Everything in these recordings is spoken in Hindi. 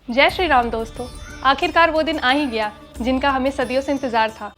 जय श्री राम दोस्तों। आखिरकार वो दिन आ ही गया जिनका हमें सदियों से इंतजार था।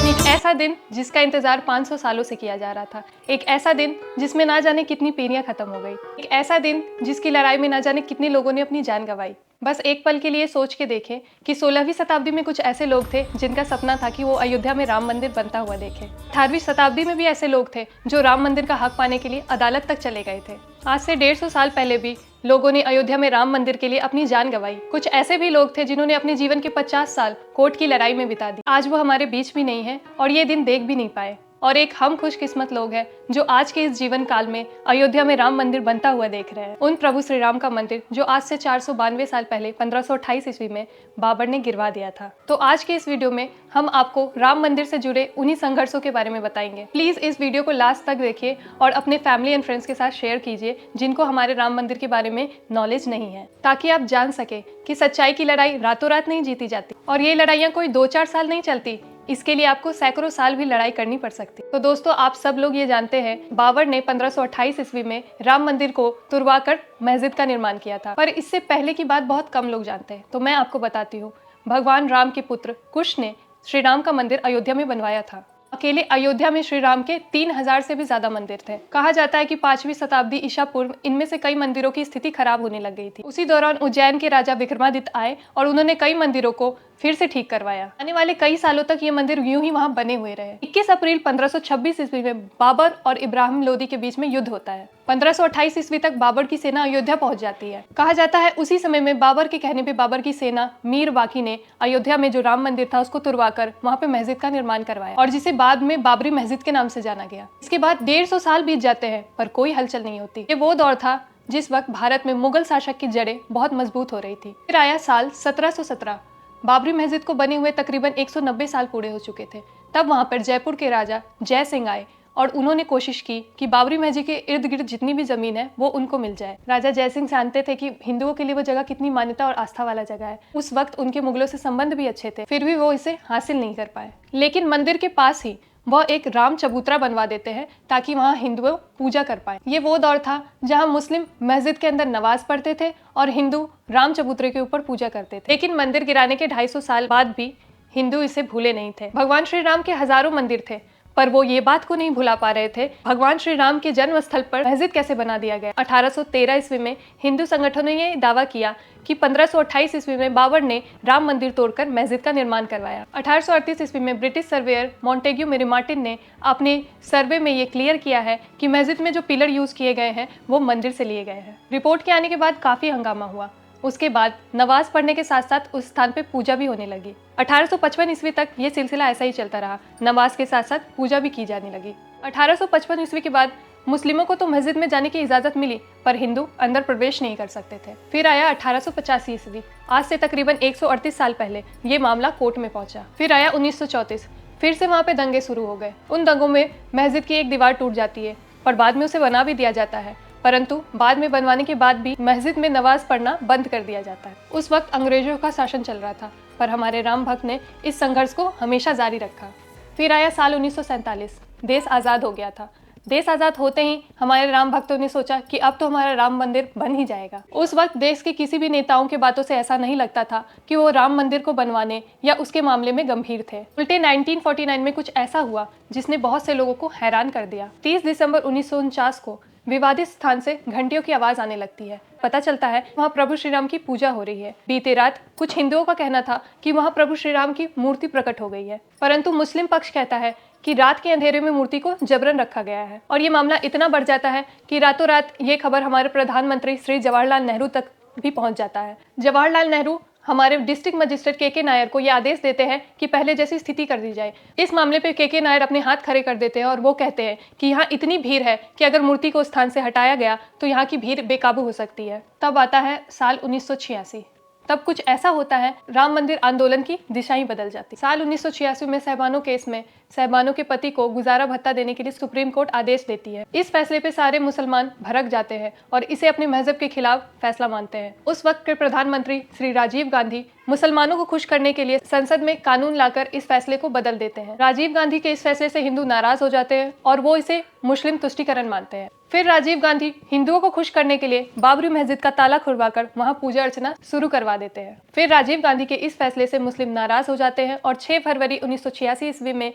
एक ऐसा दिन जिसका इंतजार 500 सालों से किया जा रहा था। एक ऐसा दिन जिसमें ना जाने कितनी पीढ़ियां खत्म हो गई। एक ऐसा दिन जिसकी लड़ाई में ना जाने कितने लोगों ने अपनी जान गंवाई। बस एक पल के लिए सोच के देखें कि 16वीं शताब्दी में कुछ ऐसे लोग थे जिनका सपना था कि वो अयोध्या में राम मंदिर बनता हुआ देखें। 18वीं शताब्दी में भी ऐसे लोग थे जो राम मंदिर का हक पाने के लिए अदालत तक चले गए थे। आज से 150 साल पहले भी लोगों ने अयोध्या में राम मंदिर के लिए अपनी जान गंवाई। कुछ ऐसे भी लोग थे जिन्होंने अपने जीवन के 50 साल कोर्ट की लड़ाई में बिता दी। आज वो हमारे बीच भी नहीं है और ये दिन देख भी नहीं पाए। और एक हम खुशकिस्मत लोग हैं जो आज के इस जीवन काल में अयोध्या में राम मंदिर बनता हुआ देख रहे हैं। उन प्रभु श्री राम का मंदिर जो आज से 492 साल पहले 1528 ईस्वी में बाबर ने गिरवा दिया था। तो आज के इस वीडियो में हम आपको राम मंदिर से जुड़े उन्हीं संघर्षों के बारे में बताएंगे। प्लीज इस वीडियो को लास्ट तक देखिए और अपने फैमिली एंड फ्रेंड्स के साथ शेयर कीजिए जिनको हमारे राम मंदिर के बारे में नॉलेज नहीं है, ताकि आप जान सके कि सच्चाई की लड़ाई रातों रात नहीं जीती जाती और ये लड़ाइयाँ कोई 2-4 साल नहीं चलती। इसके लिए आपको सैकड़ों साल भी लड़ाई करनी पड़ सकती। तो दोस्तों, आप सब लोग ये जानते हैं बाबर ने 1528 ईस्वी में राम मंदिर को तुड़वाकर मस्जिद का निर्माण किया था। पर इससे पहले की बात बहुत कम लोग जानते हैं, तो मैं आपको बताती हूँ। भगवान राम के पुत्र कुश ने श्री राम का मंदिर अयोध्या में बनवाया था। अकेले अयोध्या में श्री राम के 3000 से भी ज्यादा मंदिर थे। कहा जाता है कि 5वीं शताब्दी ईसा पूर्व इनमें से कई मंदिरों की स्थिति खराब होने लग गई थी। उसी दौरान उज्जैन के राजा विक्रमादित्य आए और उन्होंने कई मंदिरों को फिर से ठीक करवाया। आने वाले कई सालों तक ये मंदिर यूं ही वहां बने हुए रहे। 21 अप्रैल 1526 ईस्वी में बाबर और इब्राहिम लोदी के बीच में युद्ध होता है। 1528 ईस्वी तक बाबर की सेना अयोध्या पहुंच जाती है। कहा जाता है उसी समय में बाबर के कहने पे बाबर की सेना मीर बाकी ने अयोध्या में जो राम मंदिर था उसको तुड़वाकर वहां पे मस्जिद का निर्माण करवाया और जिसे बाद में बाबरी मस्जिद के नाम से जाना गया। इसके बाद 150 साल बीत जाते हैं पर कोई हलचल नहीं होती। ये वो दौर था जिस वक्त भारत में मुगल शासक की जड़ें बहुत मजबूत हो रही थी। फिर आया साल 1717। बाबरी मस्जिद को बने हुए तकरीबन 190 साल पूरे हो चुके थे। तब वहां पर जयपुर के राजा जय सिंह आए और उन्होंने कोशिश की कि बाबरी मस्जिद के इर्द गिर्द जितनी भी जमीन है वो उनको मिल जाए। राजा जय सिंह जानते थे कि हिंदुओं के लिए वो जगह कितनी मान्यता और आस्था वाला जगह है। उस वक्त उनके मुगलों से संबंध भी अच्छे थे, फिर भी वो इसे हासिल नहीं कर पाए। लेकिन मंदिर के पास ही वह एक राम चबूतरा बनवा देते हैं ताकि वहाँ हिंदुओं पूजा कर पाए। ये वो दौर था जहाँ मुस्लिम मस्जिद के अंदर नमाज पढ़ते थे और हिंदू राम चबूतरे के ऊपर पूजा करते थे। लेकिन मंदिर गिराने के 250 साल बाद भी हिंदू इसे भूले नहीं थे। भगवान श्री राम के हजारों मंदिर थे पर वो ये बात को नहीं भुला पा रहे थे भगवान श्री राम के जन्म स्थल पर मस्जिद कैसे बना दिया गया। 1813 ईस्वी में हिंदू संगठनों ने ये दावा किया कि 1528 ईस्वी में बाबर ने राम मंदिर तोड़कर मस्जिद का निर्माण करवाया। 1838 ईस्वी में ब्रिटिश सर्वेयर मॉन्टेग्यू मेरीमार्टिन ने अपने सर्वे में ये क्लियर किया है कि मस्जिद में जो पिलर यूज किए गए हैं वो मंदिर से लिए गए हैं। रिपोर्ट के आने के बाद काफी हंगामा हुआ। उसके बाद नमाज पढ़ने के साथ साथ उस स्थान पे पूजा भी होने लगी। 1855 ईस्वी तक ये सिलसिला ऐसा ही चलता रहा। नमाज के साथ साथ पूजा भी की जाने लगी। 1855 ईस्वी के बाद मुस्लिमों को तो मस्जिद में जाने की इजाजत मिली पर हिंदू अंदर प्रवेश नहीं कर सकते थे। फिर आया 1885 ईस्वी। आज से तकरीबन 138 साल पहले ये मामला कोर्ट में पहुंचा। फिर आया 1934। फिर से वहाँ पे दंगे शुरू हो गए। उन दंगों में मस्जिद की एक दीवार टूट जाती है पर बाद में उसे बना भी दिया जाता है, परंतु बाद में बनवाने के बाद भी मस्जिद में नमाज पढ़ना बंद कर दिया जाता है। उस वक्त अंग्रेजों का शासन चल रहा था पर हमारे राम भक्त ने इस संघर्ष को हमेशा जारी रखा। फिर आया साल 1947। देश आज़ाद हो गया था। देश आज़ाद होते ही हमारे राम भक्तों ने सोचा कि अब तो हमारा राम मंदिर बन ही जाएगा। उस वक्त देश के किसी भी नेताओं के बातों से ऐसा नहीं लगता था कि वो राम मंदिर को बनवाने या उसके मामले में गंभीर थे। उल्टे 1949 में कुछ ऐसा हुआ जिसने बहुत से लोगों को हैरान कर दिया। 30 दिसंबर 1949 को विवादित स्थान से घंटियों की आवाज आने लगती है। पता चलता है वहाँ प्रभु श्री राम की पूजा हो रही है। बीते रात कुछ हिंदुओं का कहना था कि वहाँ प्रभु श्री राम की मूर्ति प्रकट हो गई है, परंतु मुस्लिम पक्ष कहता है कि रात के अंधेरे में मूर्ति को जबरन रखा गया है। और ये मामला इतना बढ़ जाता है कि रातों रात ये खबर हमारे प्रधानमंत्री श्री जवाहरलाल नेहरू तक भी पहुंच जाता है। जवाहरलाल नेहरू हमारे डिस्ट्रिक्ट मजिस्ट्रेट के नायर को ये आदेश देते हैं कि पहले जैसी स्थिति कर दी जाए। इस मामले पे के नायर अपने हाथ खड़े कर देते हैं और वो कहते हैं कि यहाँ इतनी भीड़ है कि अगर मूर्ति को स्थान से हटाया गया तो यहाँ की भीड़ बेकाबू हो सकती है। तब आता है साल 1986। तब कुछ ऐसा होता है राम मंदिर आंदोलन की दिशा ही बदल जाती। साल 1986 में सहबानो केस में सहबानो के पति को गुजारा भत्ता देने के लिए सुप्रीम कोर्ट आदेश देती है। इस फैसले पे सारे मुसलमान भड़क जाते हैं और इसे अपने मजहब के खिलाफ फैसला मानते हैं। उस वक्त के प्रधानमंत्री श्री राजीव गांधी मुसलमानों को खुश करने के लिए संसद में कानून लाकर इस फैसले को बदल देते हैं। राजीव गांधी के इस फैसले से हिंदू नाराज हो जाते हैं और वो इसे मुस्लिम तुष्टीकरण मानते हैं। फिर राजीव गांधी हिंदुओं को खुश करने के लिए बाबरी मस्जिद का ताला खुलवाकर वहां पूजा अर्चना शुरू करवा देते हैं। फिर राजीव गांधी के इस फैसले से मुस्लिम नाराज हो जाते हैं और 6 फरवरी 1986 ईस्वी में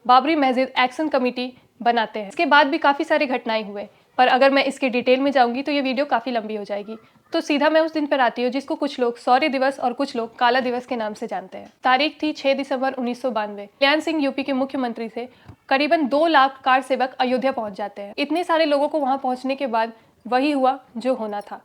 बाबरी मस्जिद एक्शन कमेटी बनाते हैं। इसके बाद भी काफ़ी सारी घटनाएं हुए, पर अगर मैं इसके डिटेल में जाऊंगी तो ये वीडियो काफ़ी लंबी हो जाएगी। तो सीधा मैं उस दिन पर आती हूँ जिसको कुछ लोग शौर्य दिवस और कुछ लोग काला दिवस के नाम से जानते हैं। तारीख थी 6 दिसंबर 1992। कल्याण सिंह यूपी के मुख्यमंत्री से करीबन 2 लाख कार सेवक अयोध्या पहुंच जाते हैं। इतने सारे लोगों को वहां पहुंचने के बाद वही हुआ जो होना था।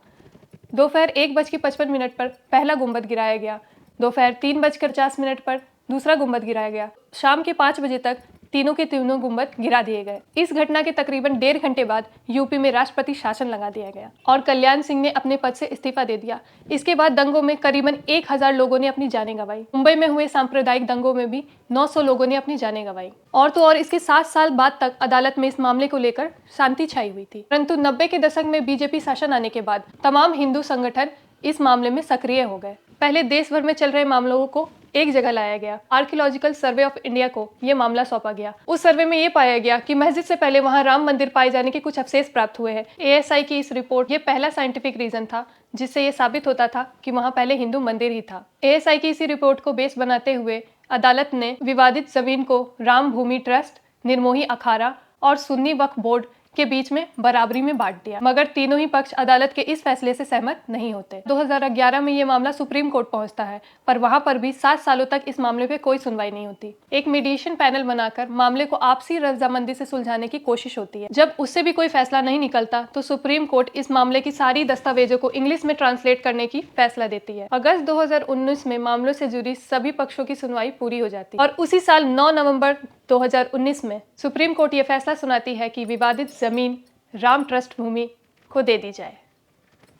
दोपहर 1:55 पर पहला गुंबद गिराया गया। दोपहर 3:50 पर दूसरा गुंबद गिराया गया। शाम के 5 बजे तक तीनों के तीनों गुंबद गिरा दिए गए। इस घटना के तकरीबन 1.5 घंटे बाद यूपी में राष्ट्रपति शासन लगा दिया गया और कल्याण सिंह ने अपने पद से इस्तीफा दे दिया। इसके बाद दंगों में करीबन 1000 लोगों ने अपनी जानें गंवाई। मुंबई में हुए सांप्रदायिक दंगों में भी 900 लोगों ने अपनी जानें गंवाई। और तो और इसके 7 साल बाद तक अदालत में इस मामले को लेकर शांति छाई हुई थी। परंतु 90 के दशक में बीजेपी शासन आने के बाद तमाम हिंदू संगठन इस मामले में सक्रिय हो गए। पहले देश भर में चल रहे मामलों को एक जगह लाया गया। आर्कियोलॉजिकल सर्वे ऑफ इंडिया को यह मामला सौंपा गया। उस सर्वे में ये पाया गया कि मस्जिद से पहले वहां राम मंदिर पाए जाने के कुछ अवशेष प्राप्त हुए हैं। एएसआई की इस रिपोर्ट ये पहला साइंटिफिक रीजन था जिससे ये साबित होता था कि वहां पहले हिंदू मंदिर ही था। एएसआई की इसी रिपोर्ट को बेस बनाते हुए अदालत ने विवादित जमीन को राम भूमि ट्रस्ट, निर्मोही अखाड़ा और सुन्नी वक्फ बोर्ड के बीच में बराबरी में बांट दिया, मगर तीनों ही पक्ष अदालत के इस फैसले से सहमत नहीं होते। 2011 में ये मामला सुप्रीम कोर्ट पहुंचता है, पर वहां पर भी 7 सालों तक इस मामले पे कोई सुनवाई नहीं होती। एक मीडिएशन पैनल बनाकर मामले को आपसी रजामंदी से सुलझाने की कोशिश होती है। जब उससे भी कोई फैसला नहीं निकलता तो सुप्रीम कोर्ट इस मामले की सारी दस्तावेजों को इंग्लिश में ट्रांसलेट करने की फैसला देती है। अगस्त 2019 में मामलों से जुड़ी सभी पक्षों की सुनवाई पूरी हो जाती है और उसी साल 9 नवंबर 2019 में सुप्रीम कोर्ट ये फैसला सुनाती है कि विवादित जमीन राम ट्रस्ट भूमि को दे दी जाए।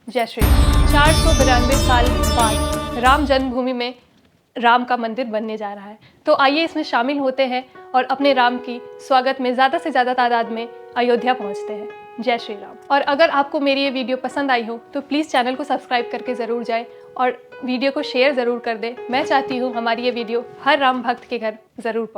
जय श्री राम। 492 साल बाद राम जन्मभूमि में राम का मंदिर बनने जा रहा है, तो आइए इसमें शामिल होते हैं और अपने राम की स्वागत में ज़्यादा से ज़्यादा तादाद में अयोध्या पहुंचते हैं। जय श्री राम। और अगर आपको मेरी ये वीडियो पसंद आई हो तो प्लीज़ चैनल को सब्सक्राइब करके ज़रूर जाए और वीडियो को शेयर ज़रूर कर दें। मैं चाहती हूँ हमारी ये वीडियो हर राम भक्त के घर ज़रूर पहुँचे।